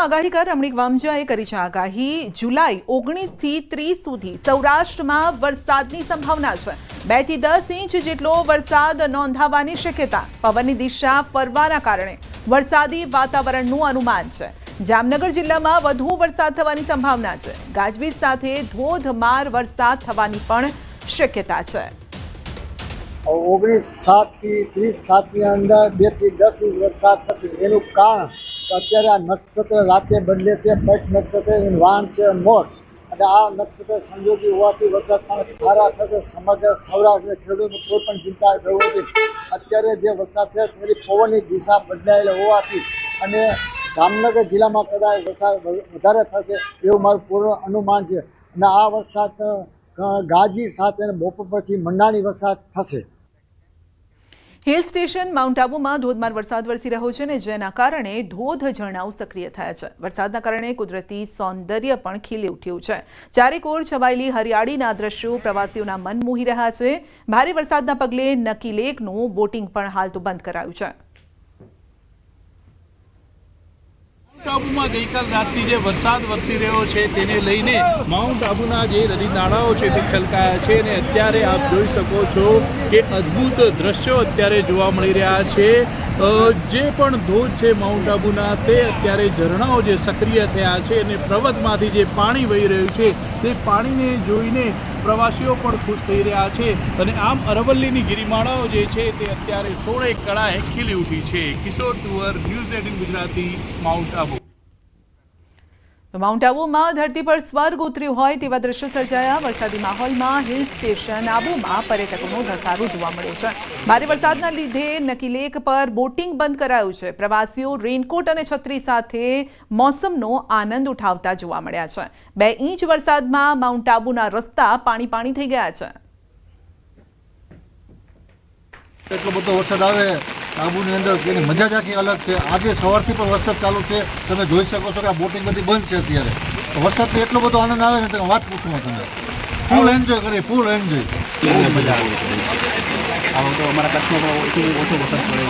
આગાહીકાર રમણીક વામજાએ કરી છે આગાહી। જુલાઈ 19 થી 30 સુધી સૌરાષ્ટ્રમાં વરસાદની સંભાવના છે। 2 થી 10 ઇંચ જેટલો વરસાદ નોંધાવાની શક્યતા। પવનની દિશા ફરવાના કારણે વરસાદી વાતાવરણનું અનુમાન છે। જામનગર જિલ્લામાં વધુ વરસાદ થવાની સંભાવના છે। ગાજવીજ સાથે ધોધમાર વરસાદ થવાની પણ શક્યતા છે। 19/7 થી 30/7 ની અંદર 2 થી 10 ઇંચ વરસાદ થશે। એનું કારણ અત્યારે આ નક્ષત્ર રાતે બદલે છે। પટ નક્ષત્ર વાન છે મોર, અને આ નક્ષત્ર સંજોગી હોવાથી વરસાદ પણ સારા થશે। સમગ્ર સૌરાષ્ટ્ર ખેડૂતોને કોઈ પણ ચિંતા રહેવું નથી। અત્યારે જે વરસાદ છે તેની પવનની દિશા બદલાયેલી હોવાથી અને જામનગર જિલ્લામાં કદાચ વરસાદ વધારે થશે એવું મારું પૂર્ણ અનુમાન છે। અને આ વરસાદ ગાજવી સાથે બપોર પછી મંડાણી વરસાદ થશે। हिल स्टेशन माउंट आबूમાં ધોધમાર વરસાદ વરસી રહ્યો છે અને જેના કારણે ધોધ ઝરણાઓ સક્રિય થયા છે। વરસાદના કારણે કુદરતી સૌંદર્ય પણ ખીલી ઉઠ્યું છે। ચારેકોર છવાયેલી હરિયાળીના દ્રશ્યો પ્રવાસીઓના મન મોહી રહ્યા છે। ભારે વરસાદના પગલે નકી લેકનું બોટિંગ પણ હાલ તો બંધ કરાયું છે। માઉન્ટ આબુમાં ગઈકાલ રાતથી જે વરસાદ વરસી રહ્યો છે તેને લઈને માઉન્ટ આબુના જે નદી નાળાઓ છે તે છલકાયા છે અને અત્યારે આપ જોઈ શકો છો કે અદ્ભુત દ્રશ્યો અત્યારે જોવા મળી રહ્યા છે। જે પણ ધોધ છે માઉન્ટ આબુના તે અત્યારે ઝરણાઓ જે સક્રિય થયા છે અને પર્વતમાંથી જે પાણી વહી રહ્યું છે તે પાણીને જોઈને પ્રવાસીઓ પણ ખુશ થઈ રહ્યા છે અને આમ અરવલ્લીની ગિરિમાળાઓ જે છે તે અત્યારે સોળે કળાએ ખીલી ઉઠી છે। કિશોર તુવર, ન્યૂઝ 18 ગુજરાતી, માઉન્ટ આબુ। માઉન્ટ આબુમાં ધરતી પર સ્વર્ગ ઉતર્યું હોય તેવા દ્રશ્યો સર્જાયા। વરસાદી માહોલમાં હિલ સ્ટેશન આબુમાં પર્યટકોનો ધસારો જોવા મળ્યો છે। ભારે વરસાદના લીધે નકી લેક પર બોટિંગ બંધ કરાયું છે। પ્રવાસીઓ રેનકોટ અને છત્રી સાથે મોસમનો આનંદ ઉઠાવતા જોવા મળ્યા છે। 2 ઇંચ વરસાદમાં માઉન્ટ આબુના રસ્તા પાણી પાણી થઈ ગયા છે। એટલો બધો વરસાદ આવે આબુની અંદર તેની મજા જ આખી અલગ છે। આજે સવારથી પણ વરસાદ ચાલુ છે। તમે જોઈ શકો છો કે આ બોટિંગ બધી બંધ છે। અત્યારે વરસાદથી એટલો બધો આનંદ આવે છે કે વાત પૂછું તમે। ફૂલ એન્જોય કરીએ, ફૂલ એન્જોય। બહુ મજા આવે છે। આવો તો અમારા કચ્છમાં પણ ઓછો વરસાદ પડે,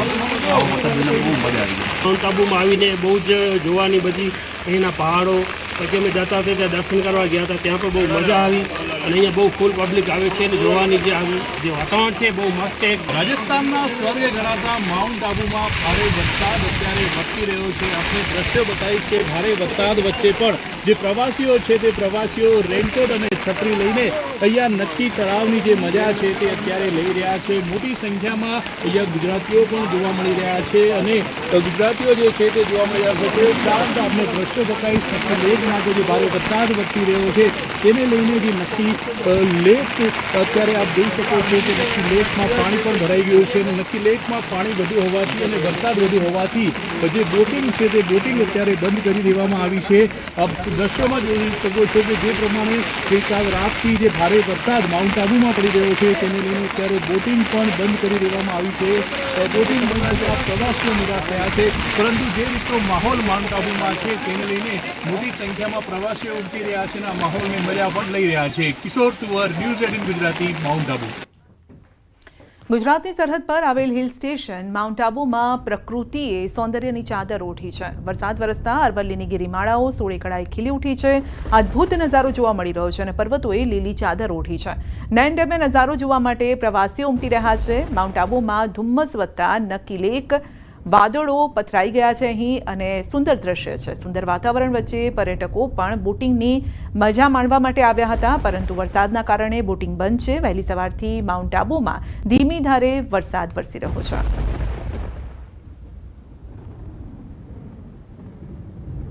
આવો વરસાદ બહુ મજા આવી ગઈ। માઉન્ટ આબુમાં આવીને બહુ જ જોવાની બધી અહીંના પહાડો, પછી અમે જતા હતા ત્યાં દર્શન કરવા ગયા હતા, ત્યાં પણ બહુ મજા આવી અને અહીંયા બહુ ફૂલ પબ્લિક આવે છે અને જોવાની જે વાતાવરણ છે બહુ મસ્ત છે। રાજસ્થાનના સ્વર્ગે ગણાતા માઉન્ટ આબુમાં ભારે વરસાદ અત્યારે વરસી રહ્યો છે। આપણે દ્રશ્યો બતાવીશ કે ભારે વરસાદ વચ્ચે પણ જે પ્રવાસીઓ છે તે પ્રવાસીઓ રેનકોટ અને છત્રી લઈને અહીંયા નક્કી તળાવની જે મજા છે તે અત્યારે લઈ રહ્યા છે। મોટી સંખ્યામાં અહીંયા ગુજરાતીઓ પણ જોવા મળી રહ્યા છે અને ગુજરાતીઓ જે છે તે જોવા મળી રહ્યા છે। તે ઉપરાંત આપણે દ્રશ્યો બતાવીશ નક્કી લેકમાં જે ભારે વરસાદ વરસી રહ્યો છે તેને લઈને જે નક્કી લેક અત્યારે આપ જોઈ શકો છો કે નક્કી લેકમાં પાણી પણ ભરાઈ ગયું છે અને નક્કી લેકમાં પાણી વધુ હોવાથી અને વરસાદ વધુ હોવાથી જે બોટિંગ છે તે બોટિંગ અત્યારે બંધ કરી દેવામાં આવી છે। આપ દ્રશ્યોમાં જોઈ શકો છો કે જે પ્રમાણે ગઈકાલ રાતથી જે ભારે વરસાદ માઉન્ટ આબુમાં પડી રહ્યો છે તેને લઈને અત્યારે બોટિંગ પણ બંધ કરી દેવામાં આવી છે। બોટિંગ બંધ પ્રવાસીઓ નિરાશ થયા છે, પરંતુ જે રીતનો માહોલ માઉન્ટ આબુમાં છે તેને લઈને મોટી સંખ્યામાં પ્રવાસીઓ ઉમટી રહ્યા છે અને આ માહોલની મજા પણ લઈ રહ્યા છે। કિશોર તુવર, ન્યૂઝ 18 ગુજરાતી, માઉન્ટ આબુ। ગુજરાતની સરહદ પર આવેલ હિલ સ્ટેશન માઉન્ટ આબુમાં પ્રકૃતિએ સૌંદર્યની ચાદર ઓઢી છે। વરસાદ વરસતા અરવલ્લીની ગિરિમાળાઓ સોળે કળાએ ખીલી ઉઠી છે। અદ્ભુત નજારો જોવા મળી રહ્યો છે અને પર્વતોએ લીલી ચાદર ઓઢી છે। નયનરમ્ય નજારો જોવા માટે પ્રવાસીઓ ઉમટી રહ્યા છે। માઉન્ટ આબુમાં ધુમ્મસ વત્તા નકી લેક, વાદળો પથરાઈ ગયા છે અહીં અને સુંદર દ્રશ્ય છે। સુંદર વાતાવરણ વચ્ચે પર્યટકો પણ બોટિંગની મજા માણવા માટે આવ્યા હતા, પરંતુ વરસાદના કારણે બોટિંગ બંધ છે। વહેલી સવારથી માઉન્ટ આબુમાં ધીમી ધારે વરસાદ વરસી રહ્યો છે।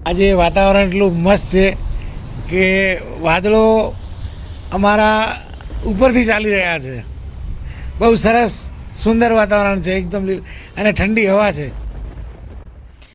આજે વાતાવરણ એટલું મસ્ત છે કે વાદળો અમારા ઉપરથી ચાલી રહ્યા છે। બહુ સરસ સુંદર વાતાવરણ છે, એકદમ અને ઠંડી હવા છે।